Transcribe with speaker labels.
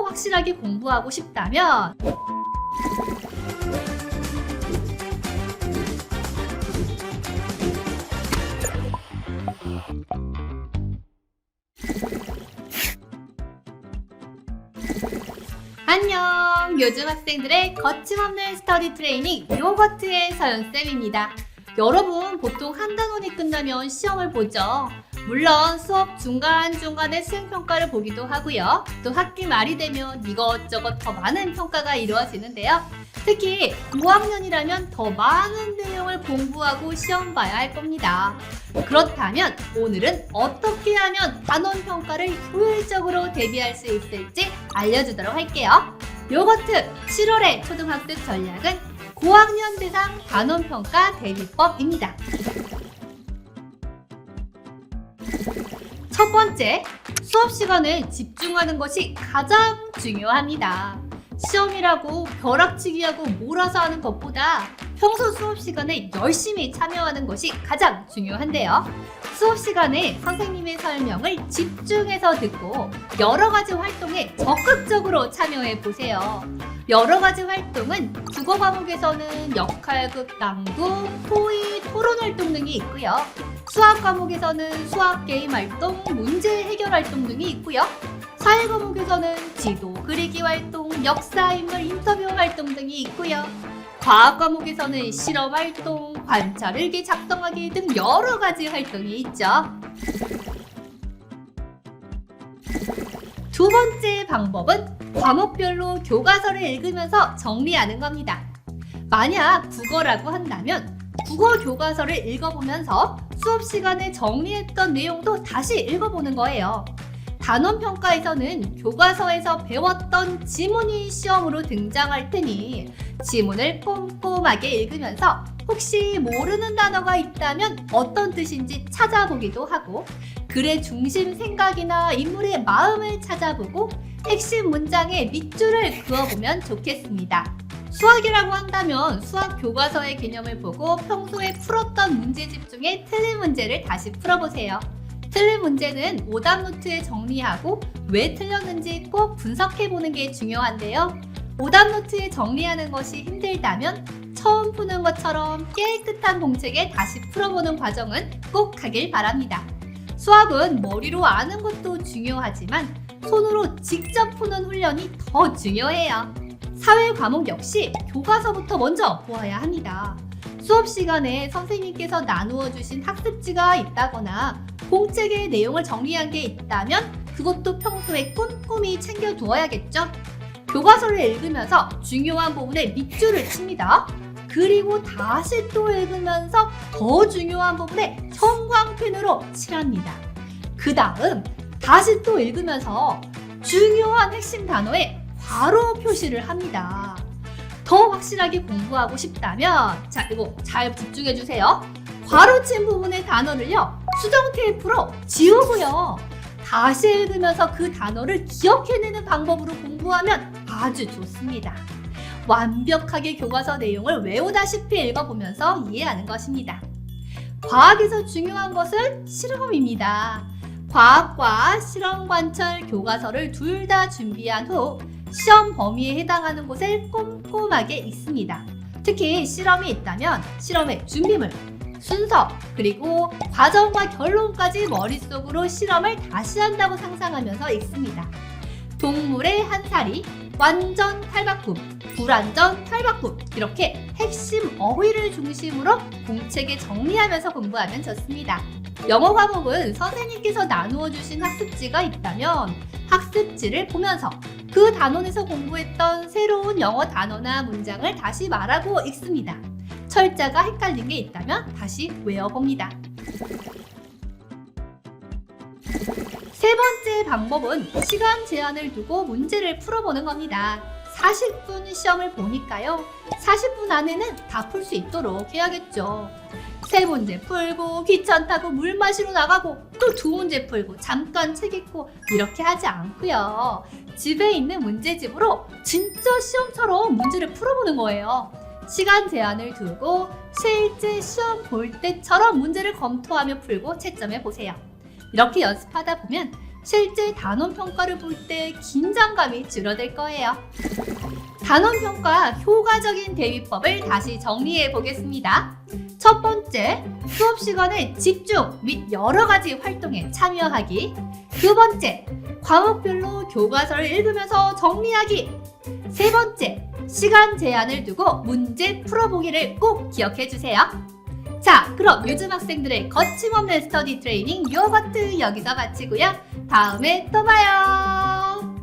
Speaker 1: 확실하게 공부하고 싶다면 안녕! 요즘 학생들의 거침없는 스터디 트레이닝 요거트의 서연쌤입니다. 여러분 보통 한 단원이 끝나면 시험을 보죠. 물론 수업 중간중간에 수행평가를 보기도 하고요. 또 학기 말이 되면 이것저것 더 많은 평가가 이루어지는데요. 특히 5학년이라면 더 많은 내용을 공부하고 시험 봐야 할 겁니다. 그렇다면 오늘은 어떻게 하면 단원평가를 효율적으로 대비할 수 있을지 알려주도록 할게요. 요거트 7월의 초등학습 전략은 고학년 대상 단원평가 대비법입니다. 첫 번째, 수업 시간에 집중하는 것이 가장 중요합니다. 시험이라고 벼락치기하고 몰아서 하는 것보다 평소 수업 시간에 열심히 참여하는 것이 가장 중요한데요. 수업 시간에 선생님의 설명을 집중해서 듣고 여러 가지 활동에 적극적으로 참여해 보세요. 여러 가지 활동은 국어 과목에서는 역할극, 낭독, 토의, 토론 활동 등이 있고요. 수학 과목에서는 수학 게임 활동, 문제 해결 활동 등이 있고요. 사회 과목에서는 지도 그리기 활동, 역사 인물 인터뷰 활동 등이 있고요. 과학 과목에서는 실험 활동, 관찰 일기 작성하기 등 여러 가지 활동이 있죠. 두 번째 방법은 과목별로 교과서를 읽으면서 정리하는 겁니다. 만약 국어라고 한다면 국어 교과서를 읽어보면서 수업 시간에 정리했던 내용도 다시 읽어보는 거예요. 단원평가에서는 교과서에서 배웠던 지문이 시험으로 등장할 테니 지문을 꼼꼼하게 읽으면서 혹시 모르는 단어가 있다면 어떤 뜻인지 찾아보기도 하고 글의 중심 생각이나 인물의 마음을 찾아보고 핵심 문장의 밑줄을 그어보면 좋겠습니다. 수학이라고 한다면 수학 교과서의 개념을 보고 평소에 풀었던 문제집 중에 틀린 문제를 다시 풀어보세요. 틀린 문제는 오답 노트에 정리하고 왜 틀렸는지 꼭 분석해보는 게 중요한데요. 오답 노트에 정리하는 것이 힘들다면 처음 푸는 것처럼 깨끗한 공책에 다시 풀어보는 과정은 꼭 하길 바랍니다. 수학은 머리로 아는 것도 중요하지만 손으로 직접 푸는 훈련이 더 중요해요. 사회 과목 역시 교과서부터 먼저 보아야 합니다. 수업 시간에 선생님께서 나누어 주신 학습지가 있다거나 공책의 내용을 정리한 게 있다면 그것도 평소에 꼼꼼히 챙겨두어야겠죠? 교과서를 읽으면서 중요한 부분에 밑줄을 칩니다. 그리고 다시 또 읽으면서 더 중요한 부분에 형광펜으로 칠합니다. 그 다음 다시 또 읽으면서 중요한 핵심 단어에 괄호 표시를 합니다. 더 확실하게 공부하고 싶다면 자, 이거 잘 집중해 주세요. 괄호친 부분의 단어를요 수정 테이프로 지우고요 다시 읽으면서 그 단어를 기억해내는 방법으로 공부하면 아주 좋습니다. 완벽하게 교과서 내용을 외우다시피 읽어보면서 이해하는 것입니다. 과학에서 중요한 것은 실험입니다. 과학과 실험 관찰 교과서를 둘 다 준비한 후 시험 범위에 해당하는 곳을 꼼꼼하게 읽습니다. 특히 실험이 있다면 실험의 준비물, 순서, 그리고 과정과 결론까지 머릿속으로 실험을 다시 한다고 상상하면서 읽습니다. 동물의 한 살이, 완전 탈바꿈, 불완전 탈바꿈 이렇게 핵심 어휘를 중심으로 공책에 정리하면서 공부하면 좋습니다. 영어 과목은 선생님께서 나누어 주신 학습지가 있다면 학습지를 보면서 그 단원에서 공부했던 새로운 영어 단어나 문장을 다시 말하고 읽습니다. 철자가 헷갈린 게 있다면 다시 외워봅니다. 세 번째 방법은 시간 제한을 두고 문제를 풀어보는 겁니다. 40분 시험을 보니까요. 40분 안에는 다 풀 수 있도록 해야겠죠. 세 문제 풀고 귀찮다고 물 마시러 나가고 또 두 문제 풀고 잠깐 책 읽고 이렇게 하지 않고요. 집에 있는 문제집으로 진짜 시험처럼 문제를 풀어보는 거예요. 시간 제한을 두고 실제 시험 볼 때처럼 문제를 검토하며 풀고 채점해 보세요. 이렇게 연습하다 보면 실제 단원 평가를 볼 때 긴장감이 줄어들 거예요. 단원 평가 효과적인 대비법을 다시 정리해 보겠습니다. 첫 번째, 수업 시간에 집중 및 여러 가지 활동에 참여하기. 두 번째, 과목별로 교과서를 읽으면서 정리하기. 세 번째, 시간 제한을 두고 문제 풀어보기를 꼭 기억해 주세요. 자, 그럼 요즘 학생들의 거침없는 스터디 트레이닝 요거트 여기서 마치고요. 다음에 또 봐요.